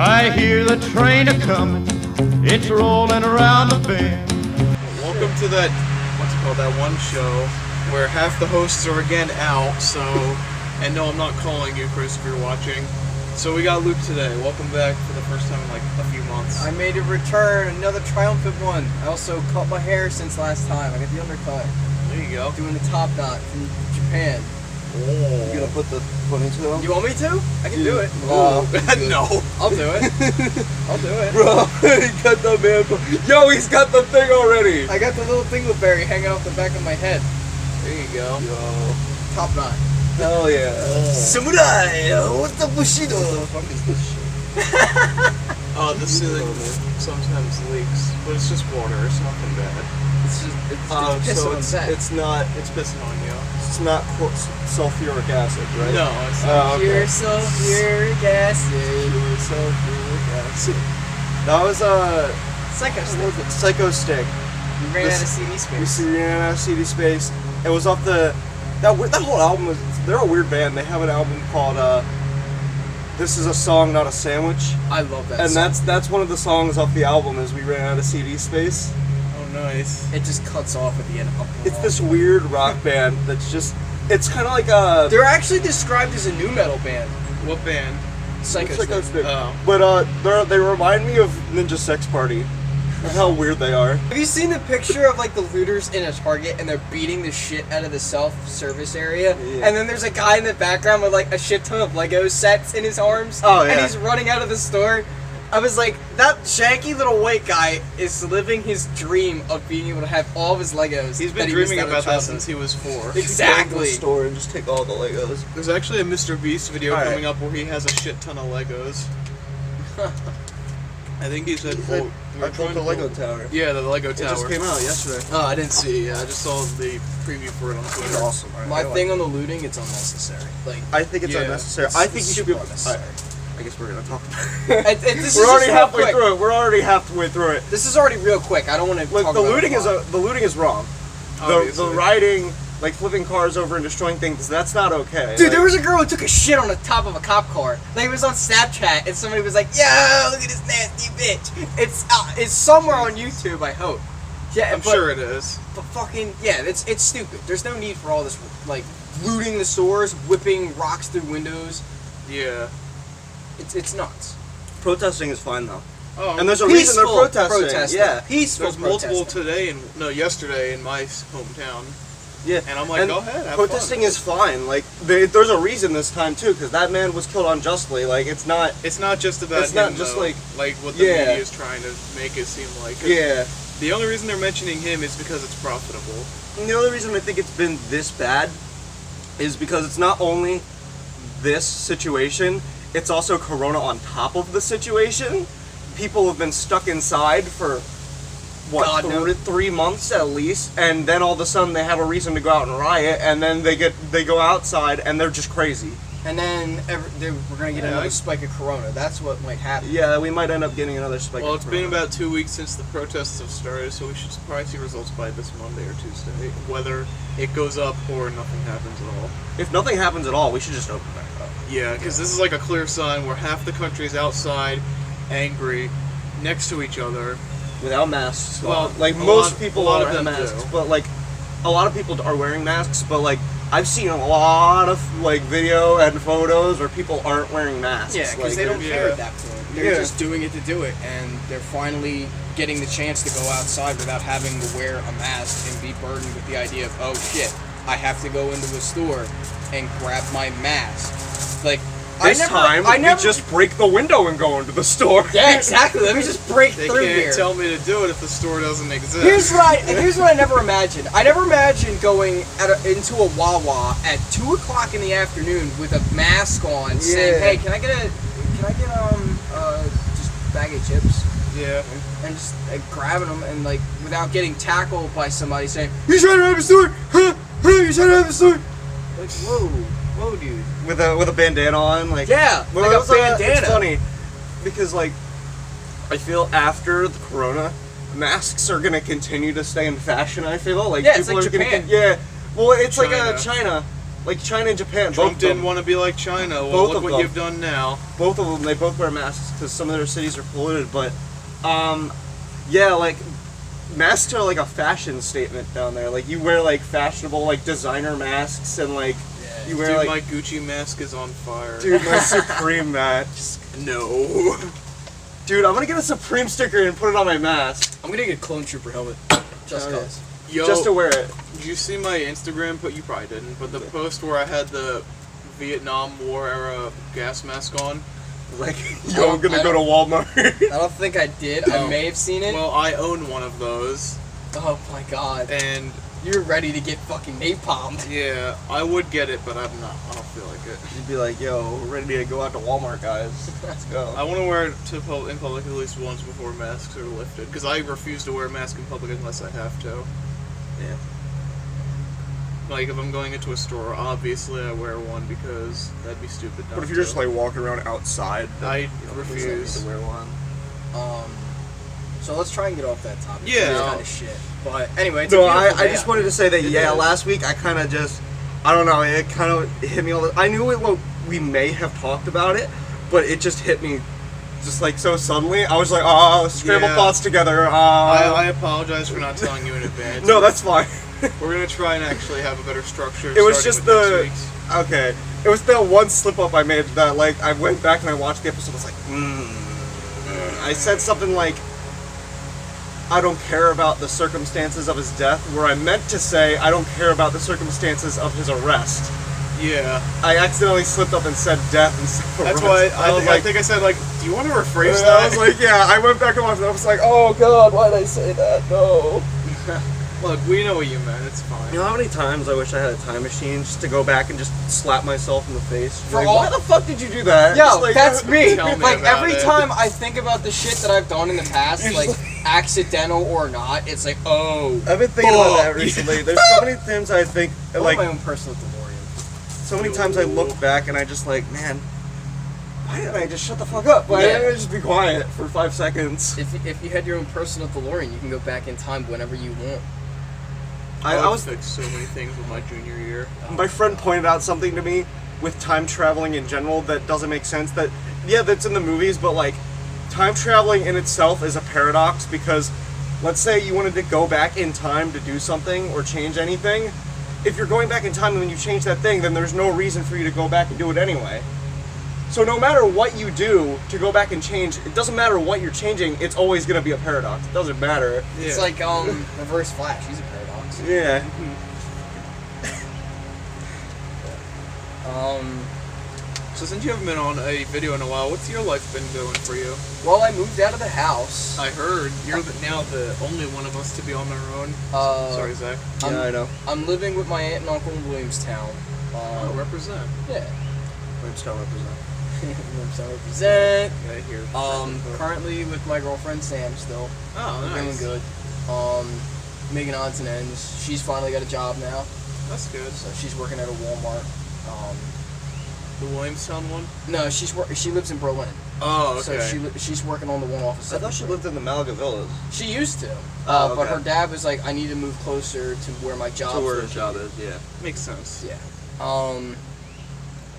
I hear the train a-comin', it's rolling around the bend. Welcome to that, what's it called, that one show where half the hosts are again out, so, and no, I'm not calling you, Chris, if you're watching. So we got Luke today. Welcome back for the first time in like a few months. I made a return, another triumphant one. I also cut my hair since last time. I got the undercut. There you go. Doing the top knot from Japan. Oh. You gonna put the ponytail on? You want me to? I can do it. No. I'll do it. I'll do it. Bro, he got the man. Yo, he's got the thing already. I got the little dingleberry hanging off the back of my head. There you go. Yo. Top knot. Hell yeah. Samurai! What the Bushido? What the fuck is this shit? Oh, the ceiling sometimes leaks, but it's just water. It's nothing bad. It's just, it's pissing So on set. it's not It's pissing on you. sulfuric acid, right? No, it's not. Pure sulfuric acid. Pure sulfuric acid. That was Psycho what Stick. was it? Psycho Stick. We ran out of CD We space. ran out of CD space. It was off the that whole album was. They're a weird band. They have an album called "This Is a Song, Not a Sandwich," I love that and song. that's one of the songs off the album. Is we ran out of CD space. Oh, nice. It just cuts off at the end of It's this weird rock band that's just. It's kind of like a. They're actually described as a new metal band. What band? Psycho Psycho Stick. Stick. Oh. But they remind me of Ninja Sex Party. Of how weird they are. Have you seen the picture of like the looters in a Target and they're beating the shit out of the self-service area? Yeah. And then there's a guy in the background with like a shit ton of Lego sets in his arms. Oh, yeah. And he's running out of the store. I was like, that janky little white guy is living his dream of being able to have all of his Legos. He's that been he missed dreaming out of about that childhood. since he was 4. Go to the Exactly. store and just take all the Legos. There's actually a Mr. Beast video Alright. coming up where he has a shit ton of Legos. I think he said, "Quote, I built the Lego tower. Yeah, the Lego It tower. just came out yesterday. Oh, I didn't see. Yeah, I just saw the preview for it on It's Twitter. awesome. My thing on the looting, it's unnecessary. Like, I think it's Yeah. unnecessary. It's I think you should be. super unnecessary. I guess we're gonna talk about it. this We're is already just real halfway quick. through it. We're already halfway through it. This is already real quick. I don't want to Look, talk the about looting it a lot. is the looting is wrong. The Obviously. riding, like flipping cars over and destroying things, that's not okay. Dude, Like, there was a girl who took a shit on the top of a cop car. Like, it was on Snapchat, and somebody was like, "Yo, look at this nasty bitch." It's somewhere on YouTube, I hope. Yeah, I'm sure it is. But fucking yeah, it's stupid. There's no need for all this like looting the stores, whipping rocks through windows. Yeah. It's nuts. protesting is fine though. Oh, And there's a reason they're Peaceful protesting. Yeah. peaceful. there's multiple protesting. yesterday in my hometown. Yeah. And I'm like, go ahead, have protesting fun. is fine. Like, there's a reason this time too, because that man was killed unjustly. Like, it's not. It's not just about It's not him, just though, like- what the Yeah. media is trying to make it seem like. 'Cause Yeah. The only reason they're mentioning him is because it's profitable. And the only reason I think it's been this bad is because it's not only this situation, it's also Corona on top of the situation. People have been stuck inside for what, God, no. 3 months at least, and then all of a sudden they have a reason to go out and riot, and then they go outside and they're just crazy. And then we're gonna get Yeah, another I- spike of corona. That's what might happen. Yeah, we might end up getting another spike. Well, of it's been Corona. about 2 weeks since the protests have started, so we should probably see results by this Monday or Tuesday, whether it goes up or nothing happens at all. If nothing happens at all, we should just open back up. Yeah, because this is like a clear sign where half the country is outside, angry, next to each other. Without masks. Well, like a most lot- people a lot are of wearing them masks, do. but like a lot of people are wearing masks. But like I've seen a lot of like video and photos where people aren't wearing masks. Yeah, because like, they don't yeah. care at that point. They're Yeah. just doing it to do it, and they're finally getting the chance to go outside without having to wear a mask and be burdened with the idea of, oh shit, I have to go into a store and grab my mask. Like, This time I never we just break the window and go into the store. Yeah, exactly. Let me just break They through can't here. tell me to do it if the store doesn't exist. Here's what I never imagined. I never imagined going into a Wawa at 2 o'clock in the afternoon with a mask on, saying, Yeah. "Hey, can I get just a bag of chips?" Yeah. And just grabbing them and like without getting tackled by somebody saying, "You trying to have a store? Huh? You trying to have a store?" Like, whoa, dude. with a bandana on, like Yeah, Well, like it a was, bandana. It's funny because like I feel after the Corona, masks are gonna continue to stay in fashion. I feel like Yeah, it's people like are gonna Japan. yeah. Well, it's like China. China. Like China and Japan, Trump both of didn't them, want to be like China. Well, Both look of what them. you've done now. both of them, they both wear masks because some of their cities are polluted. But, yeah, like masks are like a fashion statement down there. Like you wear like fashionable like designer masks and like you wear Dude, like my Gucci mask is on fire. dude my Supreme mask. No. Dude, I'm gonna get a Supreme sticker and put it on my mask I'm gonna get a clone trooper helmet. Just Oh, yeah. cause. Yo, just to wear it. did you see my Instagram? But you probably didn't. But the post where I had the Vietnam War era gas mask on. Like, yo, I'm gonna go to Walmart. I don't think I did. I may have seen it. Well, I own one of those, Oh my god. and You're ready to get fucking napalmed. yeah, I would get it, but I'm not. I don't feel like it. You'd be like, yo, we're ready to go out to Walmart, guys. Let's go. I want to wear it in public at least once before masks are lifted, because I refuse to wear a mask in public unless I have to. Yeah. Like, if I'm going into a store, obviously I wear one because that'd be stupid not But if you're just to. like walking around outside, then, I you don't refuse. need to wear one. So let's try and get off that topic. Yeah. It's kind of shit. But anyway, it's a No, beautiful I day just out. wanted to say that, It yeah, is. last week I kind of just, I don't know, it kind of hit me all the, I knew it, well, we may have talked about it, but it just hit me just like so suddenly. I was like, oh, scramble Yeah. thoughts together. I apologize for not telling you in advance. No, that's fine. We're gonna try and actually have a better structure. It was starting just with next the, week's. okay, it was that one slip up I made that like, I went back and I watched the episode, I was like, I said something like, I don't care about the circumstances of his death, where I meant to say, I don't care about the circumstances of his arrest. Yeah, I accidentally slipped up and said death instead of that's arrest. why was I think I said, like, do you want to rephrase I that? was like, yeah, I went back and watched it. I was like, oh god, why did I say that? No. Look, we know what you meant. It's fine. You know how many times I wish I had a time machine just to go back and just slap myself in the face? For Like, all- why the fuck did you do that? Yo, Just like- that's me. Tell me Like about every it. time I think about the shit that I've done in the past, You're like just accidental or not, it's like, oh. I've been thinking about that fuck. recently. There's so many times I think, I want like, my own personal DeLorean. so many times I look back and I just like, man, why didn't I just shut the fuck up? Why Yeah. didn't I just be quiet for 5 seconds? If you had your own personal DeLorean, you can go back in time whenever you want. I was fixed so many things with my junior year. My friend pointed out something to me with time traveling in general that doesn't make sense. That, yeah, that's in the movies, but like, time traveling in itself is a paradox because, let's say you wanted to go back in time to do something or change anything. If you're going back in time and when you change that thing, then there's no reason for you to go back and do it anyway. So no matter what you do to go back and change, it doesn't matter what you're changing, it's always going to be a paradox. It doesn't matter. It's Yeah. like Reverse Flash. He's a paradox. Yeah. So since you haven't been on a video in a while, what's your life been going for you? Well, I moved out of the house. I heard you're now the only one of us to be on their own. Sorry, Zach. I'm, Yeah, I know. I'm living with my aunt and uncle in Williamstown. Oh, represent. Yeah. Williamstown represent. Williamstown represent. Yeah, here. Currently with my girlfriend Sam still. Oh, We're nice. doing good. Making odds and ends. She's finally got a job now, That's good. so she's working at a Walmart. The Williamstown one. No, she lives in Berlin, Oh, so okay. she's working on the one office. I thought she lived in the Malaga Villas. She used to, Oh, but okay. her dad was like, "I need to move closer to where my job." To where her job is, yeah. Makes sense. Yeah.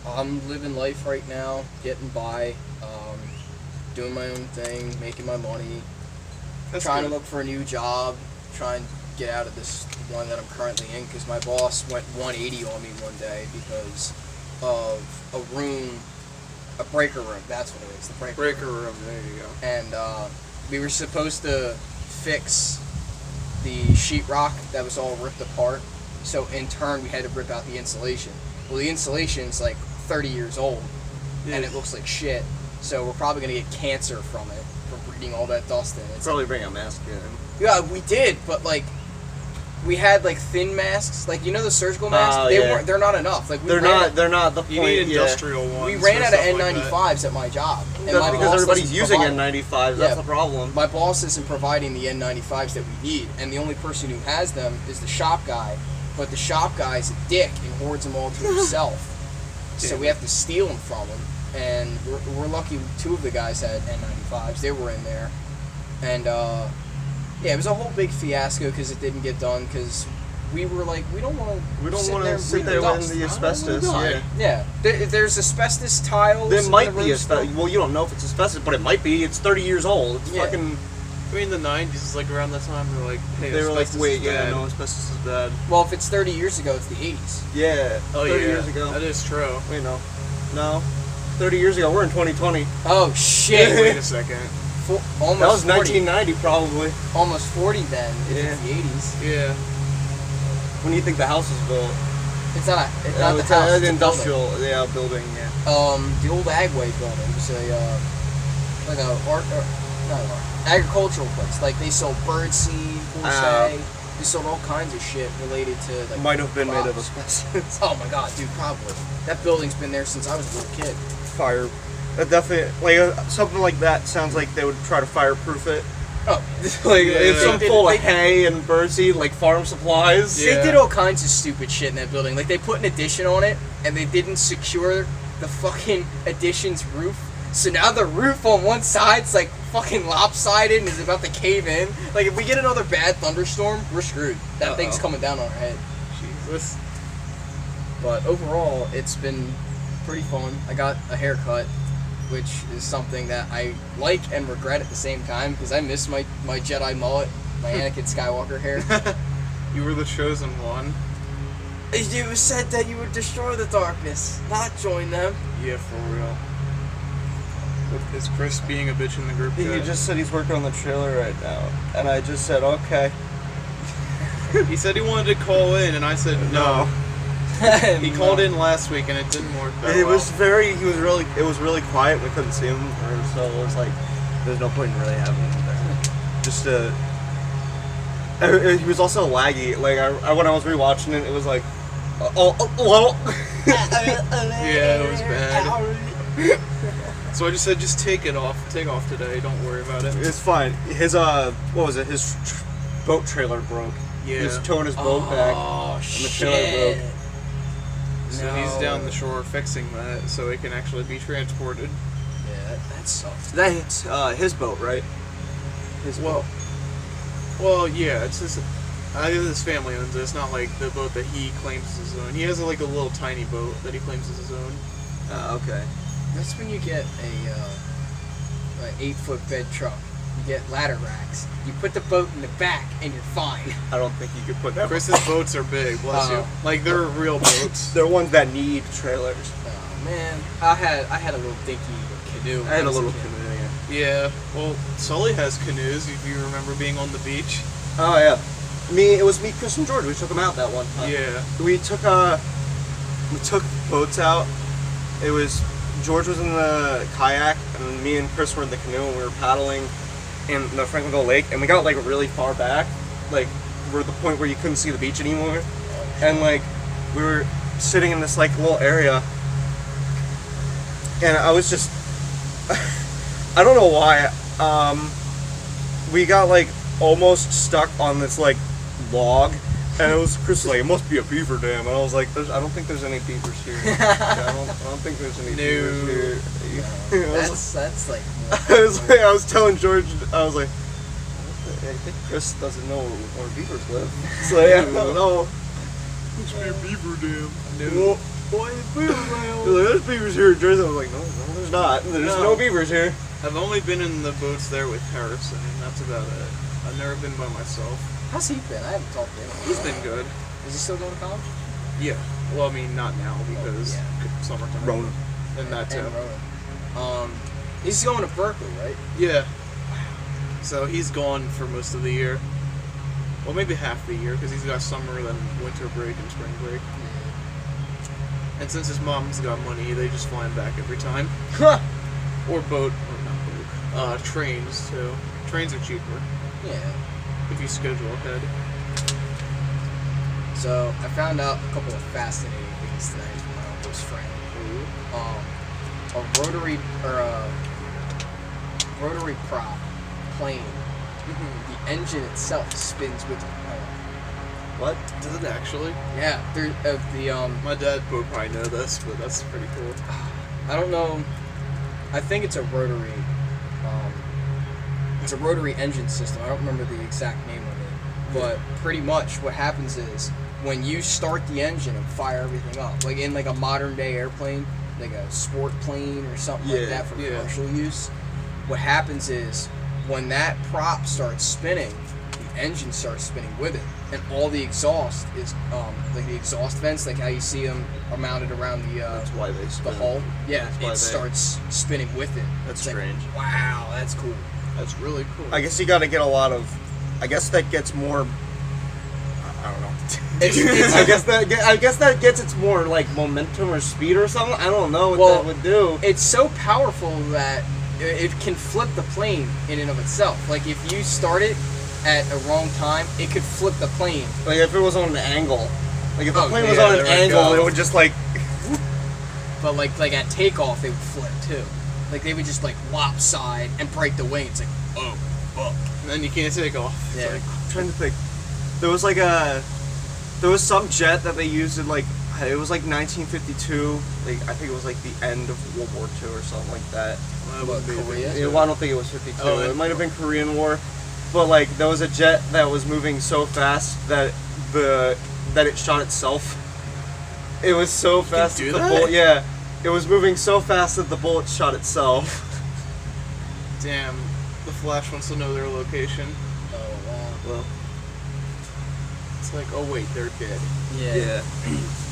I'm living life right now, getting by, doing my own thing, making my money, That's trying good. to look for a new job, trying to get out of this one that I'm currently in because my boss went 180 on me one day because of a breaker room. That's what it is, the breaker room. Breaker room. There you go. And we were supposed to fix the sheetrock that was all ripped apart. So in turn, we had to rip out the insulation. Well, the insulation's like 30 years old, and it looks like shit. So we're probably gonna get cancer from it, from breathing all that dust in it. Probably bring a mask in. Yeah, we did, but like, we had like thin masks, like you know the surgical masks. Oh, they yeah. weren't. They're not enough. Like we They're ran not the point. You need yeah. industrial ones. We ran for out of stuff like that. N95s at my job, and That's my because boss everybody's doesn't using provide- N95s. That's Yeah. the problem. My boss isn't providing the N95s that we need, and the only person who has them is the shop guy. But the shop guy's a dick and hoards them all to himself. So we have to steal them from him. And we're lucky 2 of the guys had N95s. They were in there. And, yeah, it was a whole big fiasco because it didn't get done because we were like, we don't want to. We don't want to sit there in the asbestos. Yeah. Yeah, there's asbestos tiles. There in might the be roof still. asbestos. Well, you don't know if it's asbestos, but it might be. It's 30 years old. It's Yeah. fucking. I mean, the 90s, like around that time, they're like, hey, They were like, asbestos wait, is yeah, bad. no, asbestos is bad. Well, if it's 30 years ago, it's the 80s. Yeah. Oh 30 yeah, years ago. that is true. Wait, no. No. 30 years ago. We're in 2020. Oh shit! Wait a second. Almost That was 40. 1990, probably. Almost 40 then. If Yeah. it's the 80s. Yeah. When do you think the house was built? It's not. It's not the it's house. an it's a industrial, building. Yeah. building. The old Agway building was like a art, not art, agricultural place. Like they sold birdseed, hay. They sold all kinds of shit related to like. Might have been made of crops. asbestos. Oh my god, dude, probably. That building's been there since I was a little kid. Fire. Definitely, something like that sounds like they would try to fireproof it. Oh, Like Yeah. it's some They- full they- of hay and birdseed, like farm supplies. Yeah. They did all kinds of stupid shit in that building. Like they put an addition on it, and they didn't secure the fucking addition's roof. So now the roof on one side's like fucking lopsided and is about to cave in. Like if we get another bad thunderstorm, we're screwed. That thing's Uh-oh. coming down on our head. Jesus. But overall, it's been pretty fun. I got a haircut, which is something that I like and regret at the same time because I miss my Jedi mullet, my Anakin Skywalker hair. You were the chosen one. It was said that you would destroy the darkness, not join them. Yeah, for real. Is Chris being a bitch in the group He chat? just said he's working on the trailer right now, and I just said okay. He said he wanted to call in, and I said no. He called in last week, and it didn't work that It well. was it was really quiet. We couldn't see him, so it was like there's no point in really having him there. Just he was also laggy. Like I when I was rewatching it, it was like, well. Yeah, it was bad. So I just said, just take off today. Don't worry about it. It's fine. His what was it? His boat trailer broke. He was Yeah. towing his boat back. Oh the trailer shit! So he's down the shore fixing that, so it can actually be transported. Yeah, that sucks. That's his boat, right? His boat. Well, yeah. It's just his family owns it. It's not like the boat that he claims is his own. He has like a little tiny boat that he claims is his own. Okay. That's when you get an 8-foot bed truck. You get ladder racks. You put the boat in the back, and you're fine. I don't think you could put that. Chris's boats are big. Bless you. Like they're real boats. They're ones that need trailers. Oh man, I had a little dinky canoe. I had a was little kid. canoe. Yeah. Yeah. Well, Sully has canoes. If you remember being on the beach. Oh yeah. It was me, Chris, and George. We took them out that one time. Yeah. We took boats out. It was George was in the kayak, and me and Chris were in the canoe, and we were paddling in the Franklinville Lake, and we got like really far back, like we're at the point where you couldn't see the beach anymore, and like we were sitting in this like little area, and I was just I don't know why we got like almost stuck on this like log. And it was Chris was like, it must be a beaver dam, and I was like, I don't think there's any beavers here. I don't think there's any beavers here. I That's like. I was telling George, I was like, I think Chris doesn't know where beavers live. So yeah, I don't know. Must be a beaver dam. No. Boy, beaver He's like, there's beavers here in Jersey. I was like, no, there's not. There's no beavers here. I've only been in the boats there with Harrison, and that's about it. I've never been by myself. How's he been? I haven't talked to him. He's been good. Is he still going to college? Yeah. Well, I mean, not now because yeah. summertime. Rona. And that too. Rowan. He's going to Berkeley, right? Yeah. So he's gone for most of the year. Well, maybe half the year because he's got summer, then winter break and spring break. And since his mom's got money, they just fly him back every time. Or boat, or not boat. Trains too. Trains are cheaper Yeah. if you schedule ahead. So I found out a couple of fascinating things today from my uncle's friend. A rotary prop plane. The engine itself spins with the propeller. What? Does it actually? Yeah, there My dad would probably know this, but that's pretty cool. I don't know. I think it's a rotary. It's a rotary engine system. I don't remember the exact name of it. But pretty much what happens is when you start the engine and fire everything up, like in like a modern day airplane, like a sport plane or something like that for commercial use, what happens is when that prop starts spinning, the engine starts spinning with it, and all the exhaust is like the exhaust vents, like how you see them are mounted around the That's why they the spin. hull. Yeah, That's why it they- starts spinning with it. That's It's like, strange. wow, that's cool. That's really cool. I guess you got to get a lot of. I guess that gets more. I don't know. It's- I guess that gets its more like momentum or speed or something. I don't know what Well, that would do. It's so powerful that it can flip the plane in and of itself. Like if you start it at a wrong time, it could flip the plane. Like if it was on an angle, like if the Oh, plane was yeah, on an there we angle, go. it would just like. But like at takeoff, they would flip too. Like they would just like lopside and break the wing. It's like, oh, fuck. And then you can't take off. It's Yeah. like, I'm trying to think. There was some jet that they used in like it was like 1952. Like I think it was like the end of World War II or something like that. well, that What, would be a big Korea? deal. Well, I don't think it was 52. Oh, it might have been Korean War, but like there was a jet that was moving so fast that it shot itself. It was so fast do that the that? bullet. Yeah, it was moving so fast that the bullet shot itself. Damn, the Flash wants to know their location. Oh wow. Well, It's like, oh wait, they're dead. Yeah.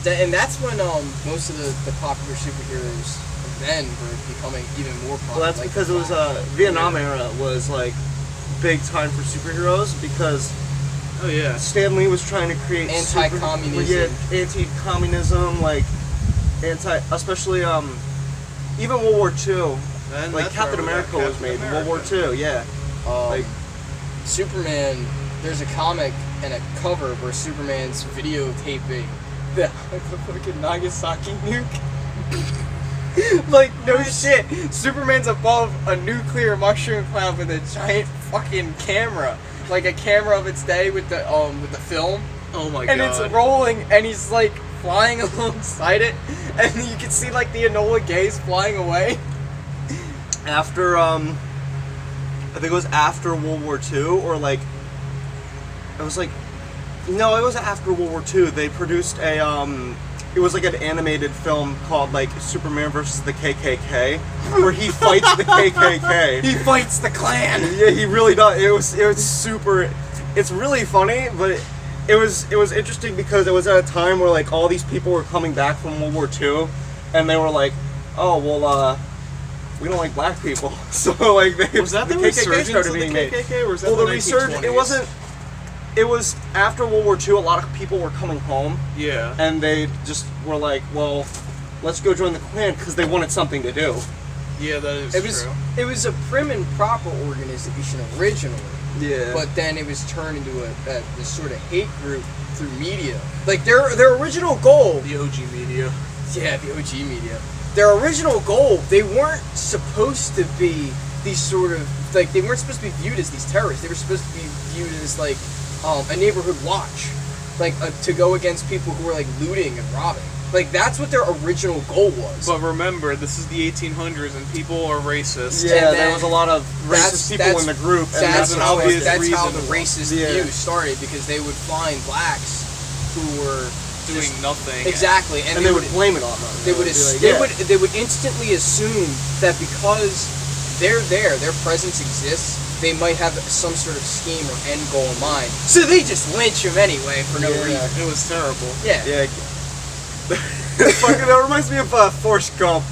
And that's when most of the popular superheroes then were becoming even more popular. Well, that's like because the it was Flash. Vietnam era was like big time for superheroes because Oh yeah. Stan Lee was trying to create Anti-communism. anti-communism, like especially even World War II. And Like that's Captain where we got America was Captain made in World War America. II. Yeah, like Superman, there's a comic and a cover where Superman's videotaping the fucking Nagasaki nuke. Like, no shit. Superman's above a nuclear mushroom cloud with a giant fucking camera. Like a camera of its day with the film. Oh my And god. it's rolling and he's like flying alongside it. And you can see like the Enola Gays flying away. after I think it was after World War II, or like it was like no, it was after World War II. They produced a it was like an animated film called like Superman versus the KKK, where he fights the KKK. He fights the Klan. Yeah, he really does. It was super. It's really funny, but it was interesting because it was at a time where like all these people were coming back from World War II, and they were like, oh well, we don't like black people, so like they, Was that the KKK resurgence started of the being made. KKK, or was that Well, the the resurgence. It 1920s? wasn't. It was after World War II. A lot of people were coming home, Yeah. and they just were like, well, let's go join the Klan because they wanted something to do. Yeah, that is It true. was a prim and proper organization originally, Yeah. but then it was turned into this sort of hate group through media. Like their original goal, The OG media. yeah, the OG media. Their original goal, they weren't supposed to be these sort of like they weren't supposed to be viewed as these terrorists. They were supposed to be viewed as like a neighborhood watch, like to go against people who were like looting and robbing. Like that's what their original goal was. But remember, this is the 1800s and people are racist. Yeah, And there then was a lot of racist people in the group, and That's an how obvious that's how reason the why. racist Yeah. view started because they would find blacks who were Doing just- nothing. exactly, and they would blame it on them. they would be like, they yeah. would they would instantly assume that because they're there, their presence exists, they might have some sort of scheme or end goal in mind. So they just lynch him anyway for no Yeah. reason. It was terrible. Yeah. Yeah. Fucking, that reminds me of Forrest Gump.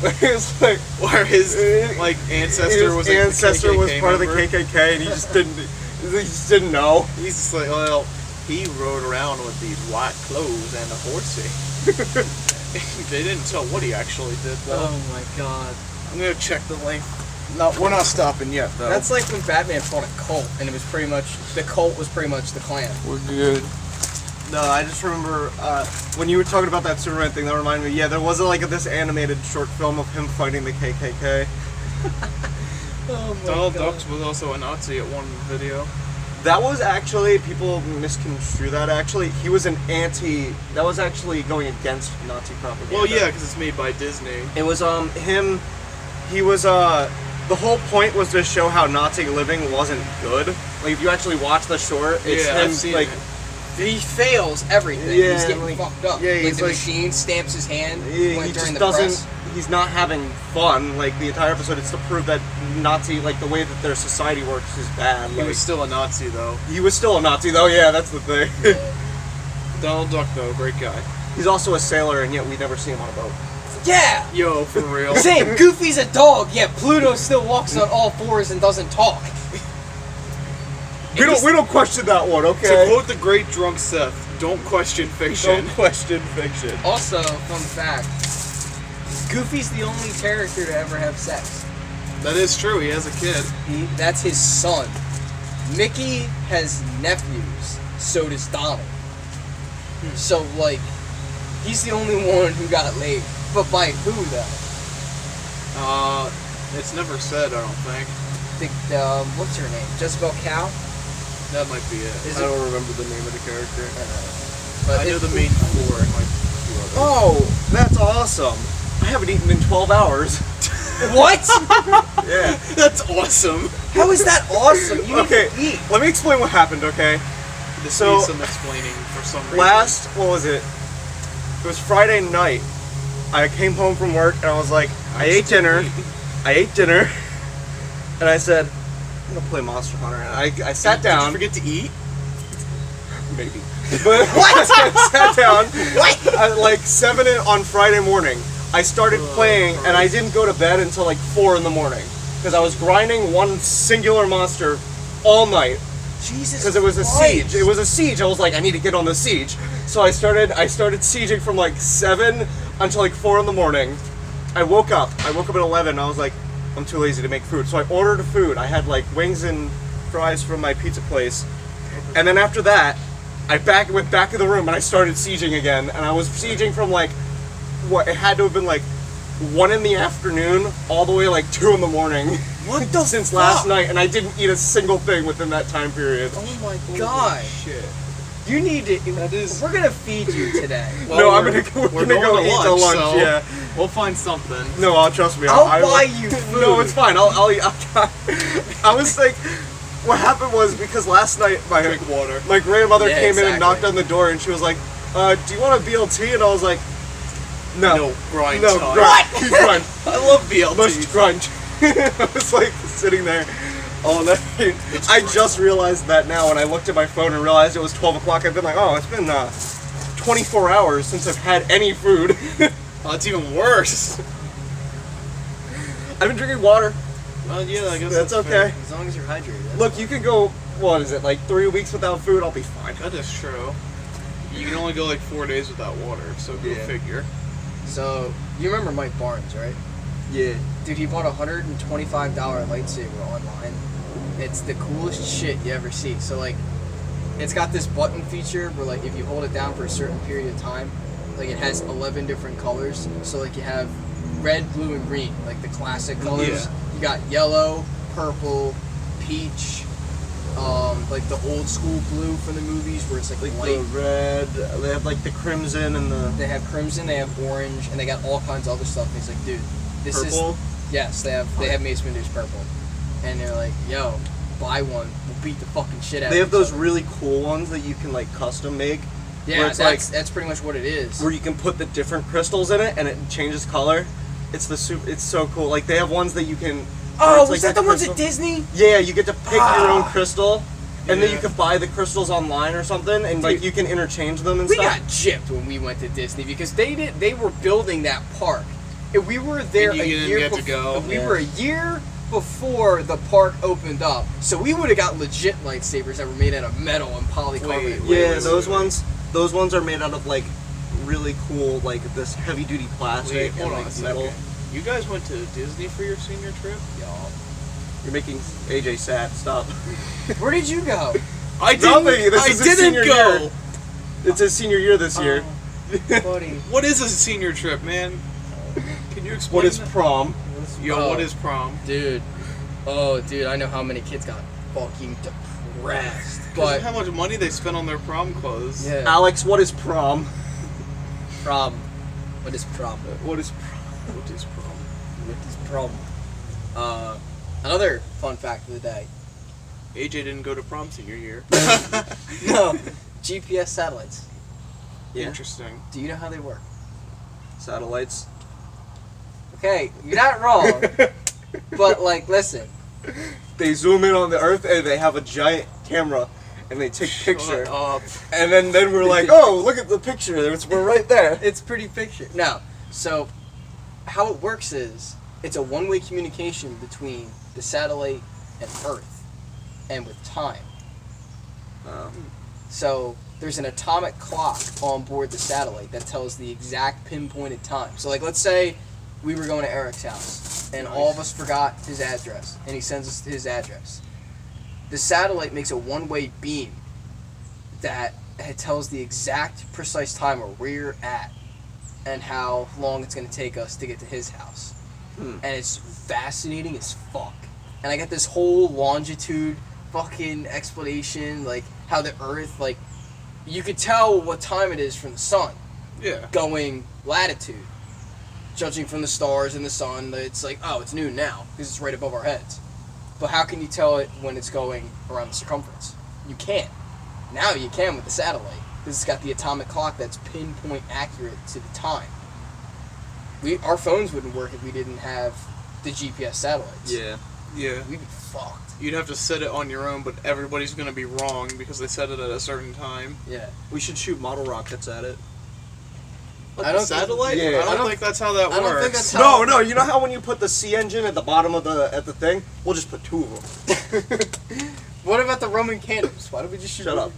It's like Where his like ancestor his was like, ancestor the was KKK part of the member. KKK, and he just didn't know. He's just like, well, he rode around with these white clothes and a horsey. They didn't tell what he actually did though. Oh my god. I'm gonna check the length. No, we're not stopping yet though. That's like when Batman fought a cult, and it was pretty much the cult was pretty much the Klan. we're good. No, I just remember when you were talking about that Superman thing. That reminded me. Yeah, there was like this animated short film of him fighting the KKK. Oh my Donald Duck was also a Nazi at one video. That was actually, people misconstrue that. Actually, he was an anti. That was actually going against Nazi propaganda. Well, yeah, because it's made by Disney. It was him. He was the whole point was to show how Nazi living wasn't good. Like if you actually watch the short, it's Yeah, I've him seen like it. He fails everything. Yeah, he's getting like- fucked up. yeah, like he's the like- machine stamps his hand he when, during just the doesn't. press. He's not having fun. Like the entire episode, it's to prove that Nazi, like the way that their society works, is bad. He Like, was still a Nazi though. he was still a Nazi though. Yeah, that's the thing. Donald Duck though, great guy. He's also a sailor, and yet we never see him on a boat. Yeah. Yo, for real. Same. Goofy's a dog, yet Pluto still walks on all fours and doesn't talk. We don't question that one, To okay? quote the great drunk Seth, don't question fiction. Don't question fiction. Also, fun fact: Goofy's the only character to ever have sex. That is true, he has a kid. That's his son. Mickey has nephews. So does Donald. So like, he's the only one who got laid. But by who though? It's never said, I don't think. What's her name? Jezebel Cow? That might be it. Is I don't remember the name of the character. But I know the main four and like two others. Oh, that's awesome. I haven't eaten in 12 hours. What? Yeah. That's awesome. How is that awesome? You Okay, need to eat. let me explain what happened, okay? This So, needs some explaining for some reason. What was it? It was Friday night. I came home from work and I was like, I ate dinner, and I said, I'm gonna play Monster Hunter. And I sat Did you down. forget to eat? Maybe. But what? I sat down. What? At like 7 on Friday morning. I started playing and I didn't go to bed until like 4 in the morning. Because I was grinding one singular monster all night. Jesus. Because it was a Christ. siege. It was a siege. I was like, I need to get on the siege. So I started sieging from like 7 until like 4 in the morning. I woke up at 11 and I was like, I'm too lazy to make food. So I ordered food. I had like wings and fries from my pizza place. And then after that, I went back in the room and I started sieging again. And I was sieging from like, it had to have been like 1 in the afternoon all the way like 2 in the morning. What the Since fuck? last night, and I didn't eat a single thing within that time period. Oh my god. Shit. You need to. That is- We're gonna feed you today. Well, No, we're we're gonna going go to eat the lunch, so yeah. We'll find something. No, trust me. I'll buy you food. No, it's fine. I'll eat. I was like, what happened was because last night Drink water. my grandmother Yeah, came in and exactly. knocked on the door and she was like, do you want a BLT? And I was like, no. No, grind No, time. grind. Grind. I love BLT. Must grind. I was like sitting there all night. I just realized that now when I looked at my phone and realized it was 12 o'clock. I've been like, oh, it's been 24 hours since I've had any food. Oh, it's even worse. I've been drinking water. Well, yeah, I guess That's fair. okay. As long as you're hydrated. Look, you can go, what is it, like 3 weeks without food? I'll be fine. That is true. You can only go like 4 days without water, so go Yeah. figure. So, you remember Mike Barnes, right? Yeah. Dude, he bought a $125 lightsaber online. It's the coolest shit you ever see. So, like, it's got this button feature where, like, if you hold it down for a certain period of time, like, it has 11 different colors. So, like, you have red, blue, and green, like the classic colors. Yeah. You got yellow, purple, peach, like the old school blue from the movies where it's like light. The red, they have like the crimson and the They have crimson, they have orange, and they got all kinds of other stuff. And he's like, dude, this purple. is yes, they have Mace Windu's purple, and they're like, yo, buy one, we'll beat the fucking shit out. They of have each those other. really cool ones that you can like custom make. Yeah, where it's like that's pretty much what it is. where you can put the different crystals in it and it changes color. It's so cool. Like they have ones that you can. where Oh, it's was like that the ones crystal- at Disney? Yeah, you get to pick your own crystal, and then Yeah. you can buy the crystals online or something, and like Dude, you can interchange them and We stuff. got gypped when we went to Disney because they were building that park. And we were there And you a didn't year get to go. We Yeah. were a year before the park opened up, so we would have got legit lightsabers that were made out of metal and polycarbonate. Wait, Yeah, wait, those wait. ones are made out of like really cool, like this heavy duty plastic Wait, and hold on like a metal. second. You guys went to Disney for your senior trip? Y'all. You're making AJ sad. Stop. Where did you go? I Nothing. This I is his didn't senior go. year. It's his senior year this year. Buddy. What is a senior trip, man? Can you explain? What is that? prom? Yo, Oh. what is prom? Dude. Oh, dude, I know how many kids got fucking depressed. But But, how much money they spent on their prom clothes? yeah. Alex, what is prom? Prom. What is prom? What is What is prom? What is prom? Another fun fact of the day. AJ didn't go to prom senior year. No, GPS satellites. Yeah. Interesting. Do you know how they work? Satellites. Okay, you're not wrong. But, like, listen. They zoom in on the Earth and they have a giant camera and they take picture. Shut up. And then we're like, oh, look at the picture. We're right there. It's pretty picture. No. So, how it works is, it's a one-way communication between the satellite and Earth, and with time. So, there's an atomic clock on board the satellite that tells the exact pinpointed time. So, like, let's say we were going to Eric's house, and all of us forgot his address, and he sends us his address. The satellite makes a one-way beam that it tells the exact precise time where we're at and how long it's going to take us to get to his house. And it's fascinating as fuck. And I got this whole longitude fucking explanation, like how the Earth, like, you could tell what time it is from the sun Yeah. going latitude. Judging from the stars and the sun, it's like, oh, it's noon now because it's right above our heads. But how can you tell it when it's going around the circumference? You can't. Now you can with the satellite because it's got the atomic clock that's pinpoint accurate to the time. Our phones wouldn't work if we didn't have the GPS satellites. Yeah. Yeah. We'd be fucked. You'd have to set it on your own, but everybody's gonna be wrong because they set it at a certain time. Yeah. We should shoot model rockets at it. I don't think- Satellite? Yeah. I don't think that's how that I works. don't think that's how- No, you know how when you put the C engine at the bottom of the thing? We'll just put two of them. What about the Roman candles? Why don't we just shoot Shut up.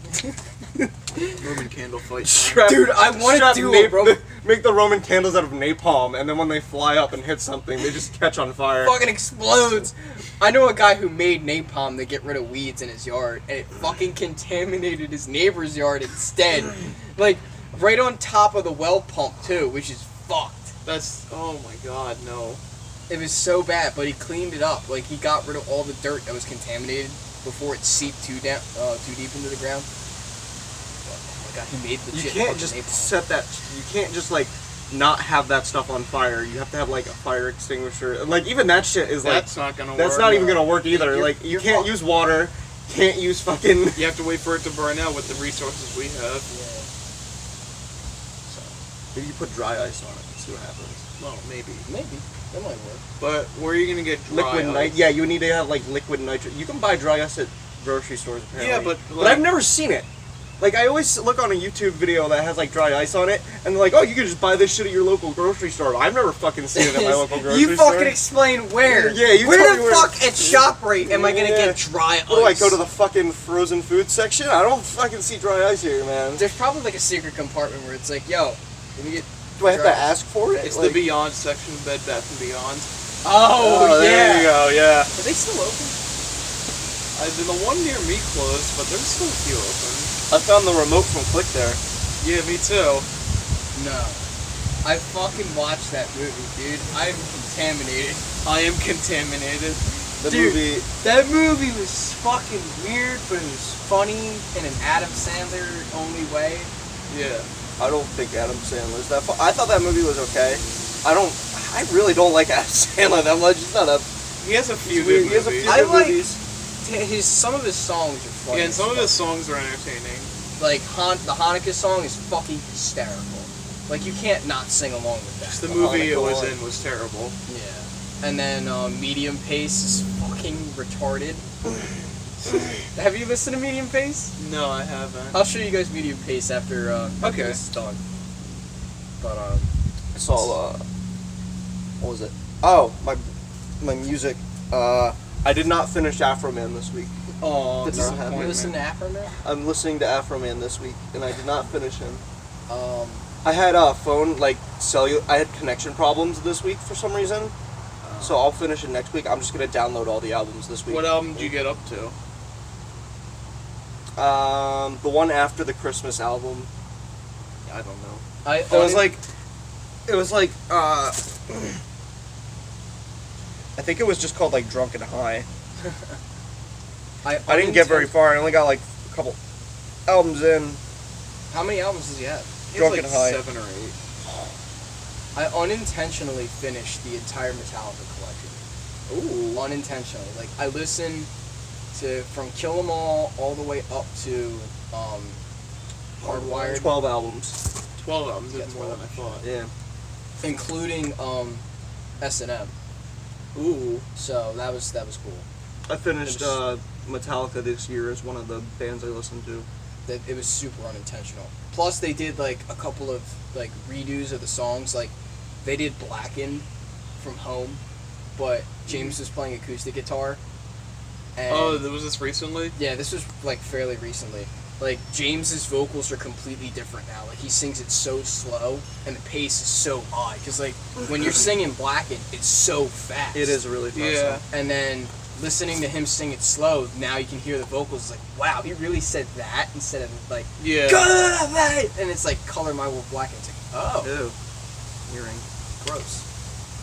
Roman candle fight. Dude, I wanna strap do a Roman- make the Roman candles out of napalm, and then when they fly up and hit something, they just catch on fire. Fucking explodes. I know a guy who made napalm to get rid of weeds in his yard, and it fucking contaminated his neighbor's yard instead. Like, right on top of the well pump, too, which is fucked. That's, oh my god, no. It was so bad, but he cleaned it up. Like, he got rid of all the dirt that was contaminated before it seeped too deep into the ground. Oh my god, he made legit You can't fucking just napalm. set that. You can't just like not have that stuff on fire. You have to have like a fire extinguisher. And, like even that shit is like That's not gonna work. that's not even gonna work either. You're- Like you you're can't fucked. use water. Can't use fucking. You have to wait for it to burn out with the resources we have. Yeah. Maybe you put dry ice on it and see what happens. Well, maybe. Maybe. That might work. But where are you gonna get dry Liquid ice? night. Yeah, you need to have like liquid nitrogen. You can buy dry ice at grocery stores apparently. Yeah, but, but like- I've never seen it. Like I always look on a YouTube video that has like dry ice on it, and they're like, "Oh, you can just buy this shit at your local grocery store." I've never fucking seen it at my local grocery You store. fucking explain where. Yeah, you Where tell the me where. fuck at ShopRite am I gonna Yeah. get dry ice? What do I go to the fucking frozen food section? I don't fucking see dry ice here, man. There's probably like a secret compartment where it's like, yo, let me get. Do I have to dry ice. ask for it? It's Like- the Beyond section, Bed Bath & Beyond. Oh, there you yeah. go. Yeah. Are they still open? The one near me closed, but there's still a few open. I found the remote from Click there. Yeah, me too. No. I fucking watched that movie, dude. I'm contaminated. I am contaminated. The Dude. movie. That movie was fucking weird, but it was funny in an Adam Sandler only way. Yeah. I don't think Adam Sandler's that. I thought that movie was okay. I really don't like Adam Sandler that much. It's not a. He has a few It's weird. good He has a movies. few I good like- movies. Some of his songs are funny. Yeah, and some of as his fuck. songs are entertaining. Like, the Hanukkah song is fucking hysterical. Like, you can't not sing along with that. Just the movie it Hanukkah was one. in was terrible. Yeah. And then Medium Pace is fucking retarded. Have you listened to Medium Pace? No, I haven't. I'll show you guys Medium Pace after Okay. this is done. But I saw. What was it? Oh, my music. I did not finish Afro Man this week. Oh, Did not have you it. listen to Afro Man? I'm listening to Afro Man this week, and I did not finish him. Um, I had a phone I had connection problems this week for some reason. So I'll finish it next week. I'm just gonna download all the albums this week. What album did you get up to? The one after the Christmas album. I don't know. It was like I think it was just called like Drunk and High. I didn't get very far. I only got like a couple albums in. How many albums does he have? He has Drunk like and High. 7 or 8. I unintentionally finished the entire Metallica collection. Ooh. Unintentionally. Like, I listened to from Kill 'Em all the way up to Hardwired, 12 albums. 12 albums is Yeah, more than I thought. Yeah. including S&M. Ooh. So that was cool. I finished It was- Metallica this year as one of the bands I listened to. That it was super unintentional. Plus, they did like a couple of like redos of the songs. Like, they did Blackened from Home, but James was playing acoustic guitar. And Oh, was this recently? yeah, this was like fairly recently. Like, James's vocals are completely different now. Like, he sings it so slow, and the pace is so high. Cause like when you're singing Blackened, it's so fast. It is really fast. Yeah. And then listening to him sing it slow, now you can hear the vocals. Like, wow, he really said that instead of like, Yeah. "Good night," and it's like Color My Wolf Black, and it's like, oh, Ew. Hearing. gross.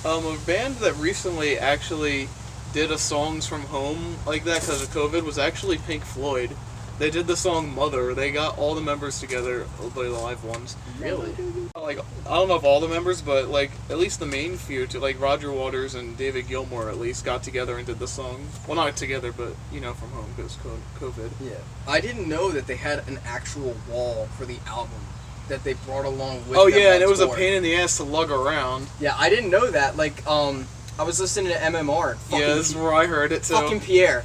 A band that recently actually did a songs from home like that because of COVID was actually Pink Floyd. They did the song Mother. They got all the members together, the live ones. Really? Like, I don't know if all the members, but like at least the main few, to like Roger Waters and David Gilmour at least got together and did the song. Well, not together, but you know, from home because COVID. Yeah. I didn't know that they had an actual wall for the album that they brought along with Oh them yeah, on and it was a tour. pain in the ass to lug around. Yeah, I didn't know that. Like, I was listening to MMR. And fucking Yeah, this is where I heard it too. fucking Pierre.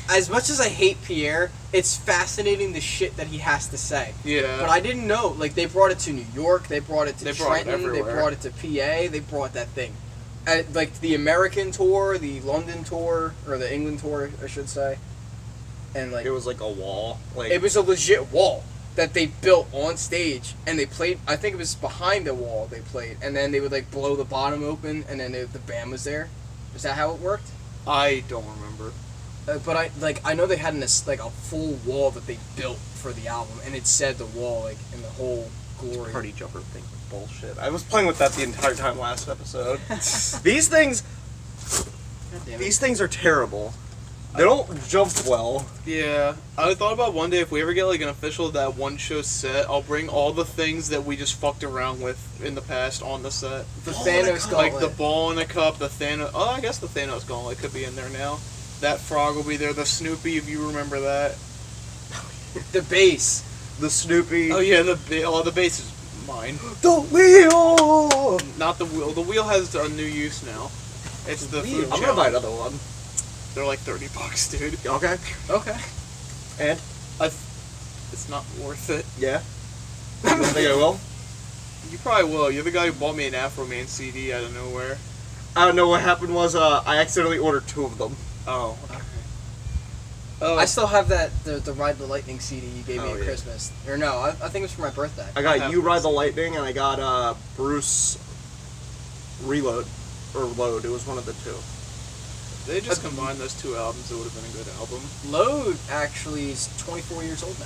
As much as I hate Pierre, it's fascinating the shit that he has to say. Yeah. But I didn't know. Like, they brought it to New York, they brought it to They brought it Trenton, they everywhere. brought it to PA, they brought that thing. Like, the American tour, the London tour, or the England tour, I should say. And, like, It was like a wall. Like it was a legit wall that they built on stage, and they played. I think it was behind the wall they played, and then they would like blow the bottom open, and then the band was there. Is that how it worked? I don't remember. But I know they had like a full wall that they built for the album, and it said the wall like in the whole glory. party jumper thing. Bullshit. I was playing with that the entire time last episode. These things God damn it. These things are terrible. They don't jump well. Yeah, I thought about one day if we ever get like an official that one show set, I'll bring all the things that we just fucked around with in the past on the set. The Ball in a Thanos cup. Like the gauntlet. ball in a cup, the Thanos. Oh, I guess the Thanos gauntlet could be in there now. That frog will be there. The Snoopy, if you remember that. The bass. The Snoopy. Oh yeah, the base is mine. The wheel! Not the wheel. The wheel has a new use now. It's the wheel? food I'm gonna buy challenge. another one. They're like $30, dude. Okay. Okay. And? It's not worth it. Yeah. You don't think I will? You probably will. You're the guy who bought me an Afro Man CD out of nowhere. I don't know what happened was I accidentally ordered 2 of them. Oh. Oh. I still have the Ride the Lightning CD you gave me Oh, at yeah. Christmas. Or no, I think it was for my birthday. I got have You Ride this. the Lightning and I got Bruce Reload. Or Load. It was one of the 2. They just combined those 2 albums. It would have been a good album. Load actually is 24 years old now.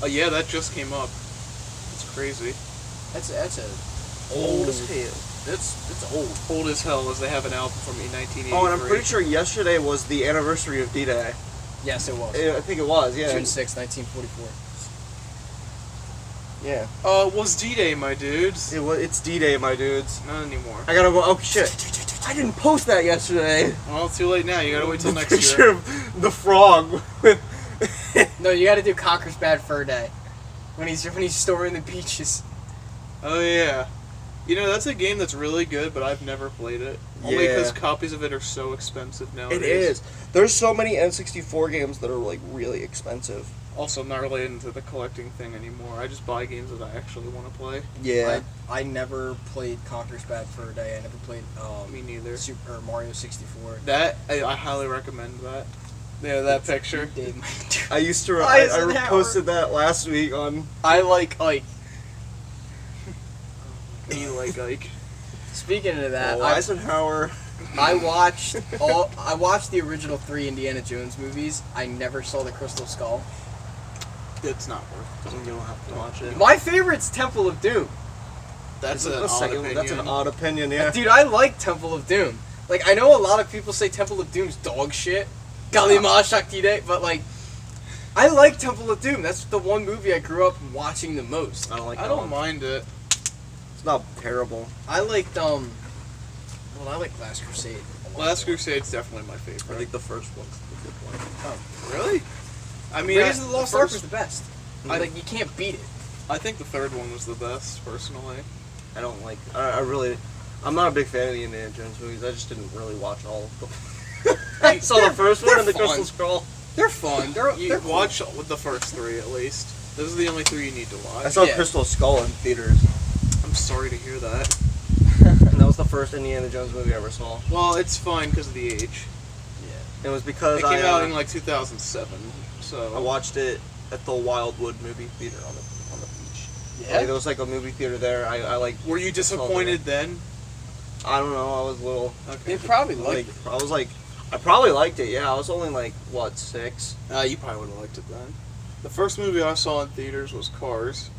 Oh yeah, that just came up. It's crazy. That's a Old as hell. it's old. Old as hell as they have an album from 1983. Oh, and I'm pretty sure yesterday was the anniversary of D-Day. Yes, it was. I think it was, yeah. June 6, 1944. Yeah. It was D-Day, my dudes. It's D-Day, my dudes. Not anymore. I gotta go. Oh shit! I didn't post that yesterday. Well, it's too late now. You gotta wait till The next picture year. of the frog with. No, you got to do Conker's Bad Fur Day when he's storming the beaches. Oh yeah. You know, that's a game that's really good, but I've never played it. Only Yeah. because copies of it are so expensive nowadays. It is. There's so many N64 games that are like really expensive. Also, I'm not really into the collecting thing anymore. I just buy games that I actually want to play. Yeah. I never played Conker's Bad Fur Day. I never played Me neither. Super Mario 64. That, I highly recommend that. Yeah, that picture. Dave, I used to. I Eisenhower. posted that last week on. I like Ike. You like Ike. Speaking of that, Eisenhower. I watched the original 3 Indiana Jones movies. I never saw the Crystal Skull. It's not worth You don't have to watch it. My favorite's Temple of Doom. That's an a odd second. opinion. That's an odd opinion. Yeah. Dude, I like Temple of Doom. Like, I know a lot of people say Temple of Doom's dog shit. Kalima Shakti Day, but like, I like Temple of Doom. That's the one movie I grew up watching the most. I don't like. I that don't one. mind it. It's not terrible. I liked I like Last Crusade a Last Crusade's definitely my I favorite. think the first one's a good one. Really? I mean, Raiders of the Lost Ark first, was the best. Like, you can't beat it. I think the third one was the best, personally. I don't like. I'm not a big fan of the Indiana Jones movies. I just didn't really watch all of them. I saw the first one they're and the fun. Crystal Scroll. They're fun. You They're cool. watch with the first three at least. Those are the only three you need to watch. I saw Yeah. Crystal Skull in theaters, I'm sorry to hear that. and that was the first Indiana Jones movie I ever saw. Well, it's fine because of the age. It was because It came I out in like 2007, so I watched it at the Wildwood movie theater on the beach. Yeah. Like, there was like a movie theater there. I like. Were you disappointed then? I don't know. I was a little. Okay. They probably Like, liked I was like, I probably liked it. Yeah, I was only like what 6. You probably would have liked it then. The first movie I saw in theaters was Cars.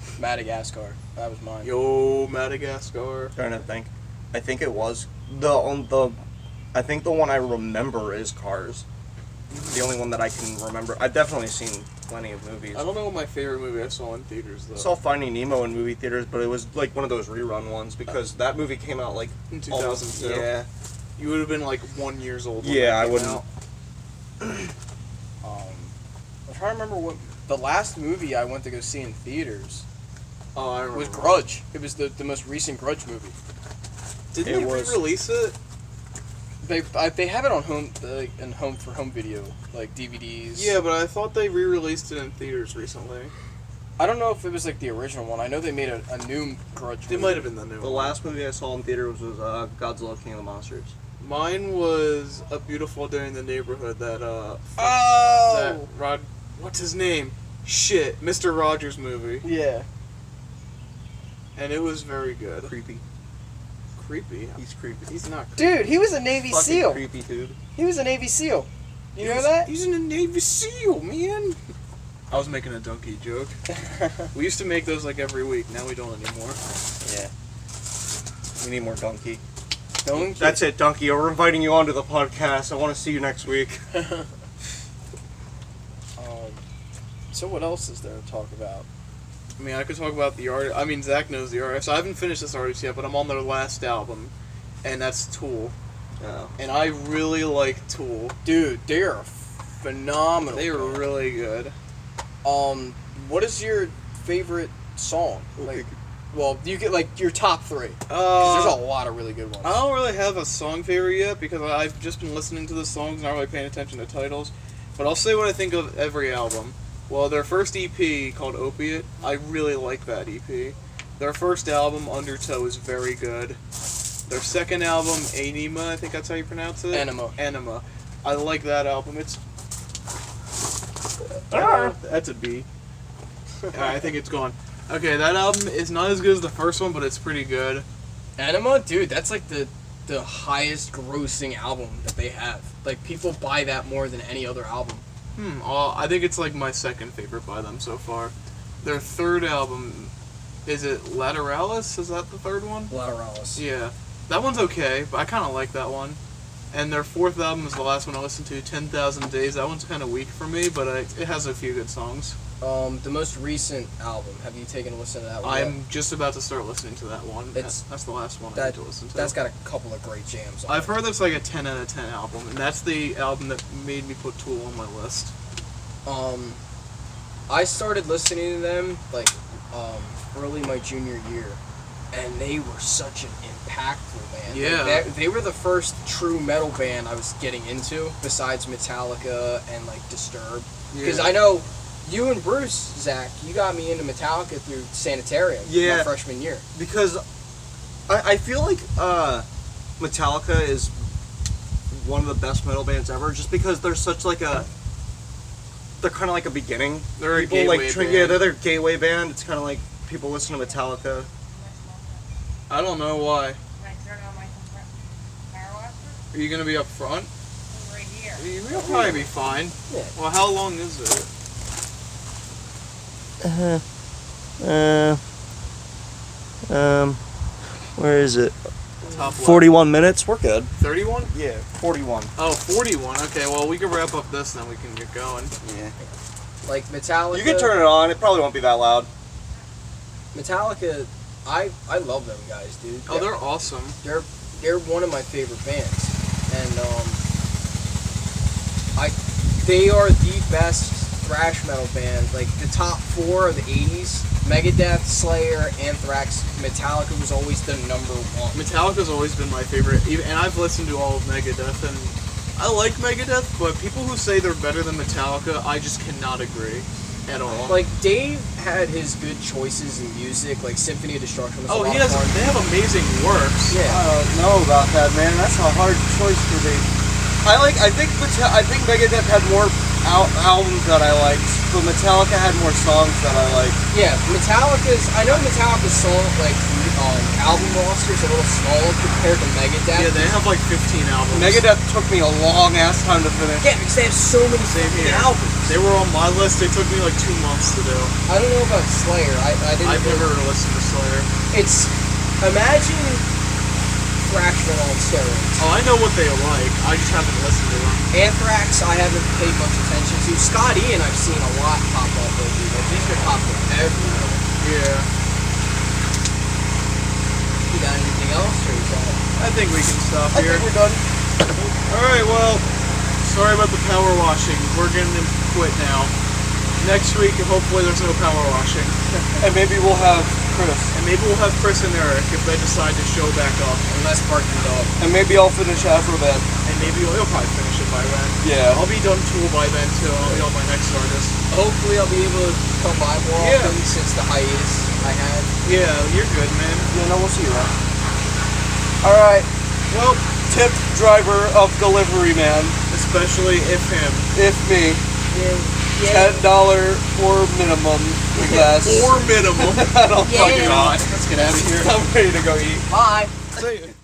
it. Madagascar. That was mine. Yo, Madagascar. Trying to think. I think it was the. I think the one I remember is Cars. The only one that I can remember. I've definitely seen plenty of movies. I don't know what my favorite movie I saw in theaters though. I saw Finding Nemo in movie theaters, but it was like one of those rerun ones because that movie came out like in almost- 2002. Yeah. You would have been like 1 year old. When Yeah, that I came wouldn't. out. I'm trying to remember what the last movie I went to go see in theaters Oh, I remember. was Grudge. It was the most recent Grudge movie. Didn't It they was. re-release it? They have it on home for home video, like DVDs. Yeah, but I thought they re-released it in theaters recently. I don't know if it was like the original one. I know they made a new Grudge. It movie. might have been the new The one. last movie I saw in theaters was Godzilla King of the Monsters. Mine was A Beautiful Day in the Neighborhood. That Oh. what's his name? Shit, Mr. Rogers movie, Yeah. and it was very good. Creepy. Creepy. He's creepy. He's not creepy. Dude, he was a Navy Fucking SEAL. creepy dude. He was a Navy SEAL. You know that? He's in a Navy SEAL, man. I was making a donkey joke. We used to make those like every week. Now we don't anymore. Yeah. We need more Donkey. Don't That's it, Donkey. We're inviting you onto the podcast. I want to see you next week. So what else is there to talk about? I mean, I could talk about the art. I mean, Zach knows the artist. I haven't finished this artist yet, but I'm on their last album, and that's Tool. Oh. And I really like Tool. Dude, they are phenomenal. They are band. really good. What is your favorite song? Like, well, you get like your top 3. 'Cause there's a lot of really good ones. I don't really have a song favorite yet because I've just been listening to the songs, not really paying attention to titles. But I'll say what I think of every album. Well, their first EP called Opiate, I really like that EP. Their first album, Undertow, is very good. Their second album, Anima, I think that's how you pronounce it? Anima. I like that album. It's... That's a B. I think it's gone. Okay, that album is not as good as the first one, but it's pretty good. Anima, dude, that's like the highest grossing album that they have. Like, people buy that more than any other album. I think it's like my second favorite by them so far. Their third album, is it Lateralis? Is that the third one? Lateralis. Yeah. That one's okay, but I kind of like that one. And their fourth album is the last one I listened to, 10,000 Days. That one's kind of weak for me, but it has a few good songs. The most recent album, have you taken a listen to that one yet? I'm just about to start listening to that one. It's- That's the last one I that, need to listen to. That's got a couple of great jams on I've it. heard that's like a 10 out of 10 album, and that's the album that made me put Tool on my list. I started listening to them like early my junior year, and they were such an impactful band. Yeah. Like, they were the first true metal band I was getting into, besides Metallica and like Disturbed. Because Yeah. I know you and Bruce, Zach, you got me into Metallica through Sanitarium Yeah. my freshman year. Because I feel like Metallica is one of the best metal bands ever, just because they're such like a... They're kind of like a beginning. They're a People gateway like band. Yeah, they're their gateway band. It's kind of like people listen to Metallica. I don't know why. Can I turn on my power washer? Are you going to be up front? Right here. You'll probably be fine. Yeah. Well, how long is it? Where is it? Top left. 41 minutes. We're good. 31? Yeah, 41. Oh, 41. Okay, well, we can wrap up this, then we can get going. Yeah. Like Metallica. You can turn it on. It probably won't be that loud. Metallica, I love them guys, dude. Oh, they're awesome. They're one of my favorite bands. and they are the best thrash metal band. Like the top 4 of the 80s: Megadeth, Slayer, Anthrax. Metallica was always the number 1. Metallica's always been my favorite, and I've listened to all of Megadeth, and I like Megadeth, but people who say they're better than Metallica, I just cannot agree at all. Like Dave had his good choices in music, like Symphony of Destruction was a lot he of has. fun. They have amazing works. Yeah. I don't know about that, man. That's a hard choice for me. I think Megadeth had more albums that I liked, but Metallica had more songs that I liked. Yeah, I know Metallica's song, like, album roster is a little small compared to Megadeth. Yeah, they have like 15 albums. Megadeth took me a long ass time to finish. Yeah, because they have so many Same here. albums. They were on my list. They took me like 2 months to do. I don't know about Slayer. I didn't. I've never listened to Slayer. Imagine thrash metal on steroids. Oh, I know what they like. I just haven't listened to them. Anthrax, I haven't paid much attention to. Scott Ian, I've seen a lot pop up lately. Like, he's been popping up everywhere. Yeah. You got anything else, or is that? I think we can stop I here. think we're done. Alright, well, sorry about the power washing. We're gonna quit now. Next week, hopefully there's no power washing. And maybe we'll have Chris. And maybe we'll have Chris and Eric if they decide to show back up. Unless Barking Dog. And maybe I'll finish Afroman. And maybe he'll probably finish it by then. Yeah. I'll be done Tool by then too. I'll be on my next artist. Hopefully I'll be able to come by more Yeah. often since the hiatus I had. Yeah, you're good, man. Yeah, no, we'll see you around. Alright. Well, Tip driver of delivery man. especially if him. If me. Yeah. $10 for minimum. Less. Or minimum. I don't Yeah. fucking know. Let's get out of here. I'm ready to go eat. Bye. See ya.